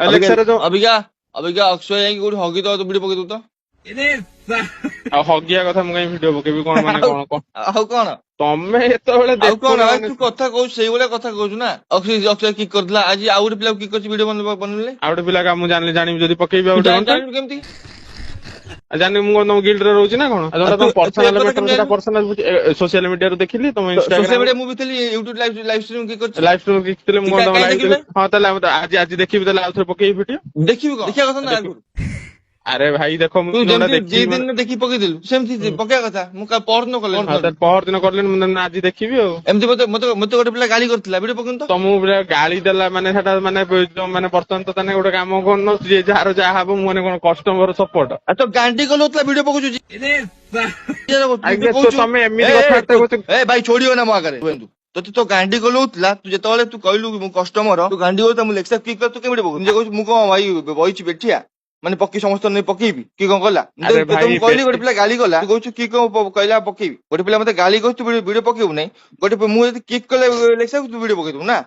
ଏଲେକ୍ସରେ ଯୋଉ ଅବିକା ଅବିକା ଅକ୍ଷୟ ଯାଇକି କୋଉଠି ହଗି ଦବ ଭିଡିଓ ପକେଇ ଦବୁ ତ। ଆଉ ହଗିଆ କଥା ମୁଁ କାଇଁ ଭିଡିଓ ପକେଇବି କଣ ମାନେ କଣ କଣ ଆଉ କଣ ତମେ ଯେତେବେଳେ ଆଉ କଣ ଦେଖୁନ ଭାଇ ମାନେ ତୁ କଥା କହୁଛୁ ସେଇଭଳିଆ କଥା କହୁଛୁ ନା। ଅକ୍ଷୟ କିକ୍ କରିଥିଲା ଆଜି ଆଉ ଗୋଟେ ପିଲା କିକ୍ କରିଛି ଭିଡିଓ ବନେଇଲେ। ଆଉ ଗୋଟେ ପିଲା ମୁଁ ଜାଣିଲି ଜାଣିବି ଯଦି ପକେଇବି ଆଉ ଗୋଟେ ଘଣ୍ଟା ଜାଣିଲୁ କେମିତି? ଜାଣିବି ମୁଁ କଣ ତମ ଗିଲ୍ଡରେ ରହୁଛି ନା କଣ ଆଉ ଯୋଉଟା ତୁ ତମ ଏ ପର୍ସନାଲ କଥା ମ୍ୟାଟର କେମିତି ସେଟା ଜାଣିଲୁ? ପର୍ସନାଲ ସୋସିଆଲ ମିଡିଆରୁ ଦେଖିଲି ତମ ସୋସିଆଲ ଇନଷ୍ଟାଗ୍ରାମ ମିଡିଆ ମୁଁ ବି ଥିଲି ୟୁଟ୍ୟୁବ ଲାଇଭ ଷ୍ଟ୍ରିମ୍ କିକ୍ କରିଛି। ଲାଇଭ ଷ୍ଟ୍ରିମ୍ ଦେଖିଥିଲେ ମୁଁ କଣ ତମ କାଇଁ ଲାଇଭ ଦେଖିଲୁ? ହଁ ତାହେଲେ ଆଜି ଦେଖିବି ତାହେଲେ ଆଉ ଥରେ ପକେଇବି ଭିଡିଓ ଦେଖିବି କଣ ଦେଖିବା କଥା ନା ଦେଖିବି। ଆଗରୁ। ଆରେ ଭାଇ ଦେଖ ମୁଁ ତୁ ଯୋଉଟା ଯେମିତି ଦି ଦେଖିବି ମାନେ ଦିନରେ ଦେଖିକି ପକେଇଦେଲୁ ସେମିତି ପକେଇବା କଥା। ମୁଁ ପହରଦିନ କଲେଣି ହଁ ତାହେଲେ ପହର ଦିନ କରିଲେନି ମୁଁ ଆଜି ଦେଖିବି ଆଉ ଏମିତି ମତେ ଗୋଟେ ପିଲା ଗାଳି କରିଥିଲା ଭିଡିଓ ପକେଇନି ତ। ତମକୁ ପୁରା ଗାଳି ଦେଲା ମାନେ ସେଟା ମାନେ ମାନେ ବର୍ତ୍ତମାନ ତ ତାନେ ଗୋଟେ କାମ କରୁନ ଯିଏ ଯାହାର ଯାହା ହବ ମୁଁ ମାନେ କଣ କଷ୍ଟମର ସପୋର୍ଟ ଆଉ ତ ଗାଣ୍ଡି କଲଉଥିଲା ଭିଡିଓ ପକଉଛୁ ଆଜ୍ଞା କହୁଛୁ ତମେ ଏମିତି କଥାବାର୍ତ୍ତା କରୁଛ ଏ ଭାଇ ଛୋଡିବ ନା ମୋ ଆଗରେ ତତେ ତ ଗାଣ୍ଡି କଲଉଥିଲା ତୁ ଯେତେବେଳେ ତୁ କହିଲୁ ମୁଁ କଷ୍ଟମର ତୁ ଗାଣ୍ଡି କଲୁ ମୁଁ ଲେକ୍ସର କିକ୍ ତୁ କେମିତି ପକଉଛୁ ନିଜେ କହୁଛୁ ମୁଁ କଣ ଭାଇ ବଇଛି ବେଠିଆ ମାନେ ପକେଇ ସମସ୍ତଙ୍କୁ ନେଇ ପକେଇବି କି କଣ କଲା ଆରେ ଭାଇ ମୁଁ କହିଲି ଗୋଟେ ପିଲା ଗାଳି କଲା ତୁ କହୁଛୁ କି କଣ କହିଲା ପକେଇବି ଗୋଟେ ପିଲା ମତେ ଗାଳି କରୁଛୁ ଭିଡିଓ ପକେଇବୁ ନାହିଁ ଗୋଟେ ମୁଁ ଯଦି କିକ୍ କଲେ ଲେକ୍ସର ତୁ ଭିଡିଓ ପକେଇଦବୁ ନା।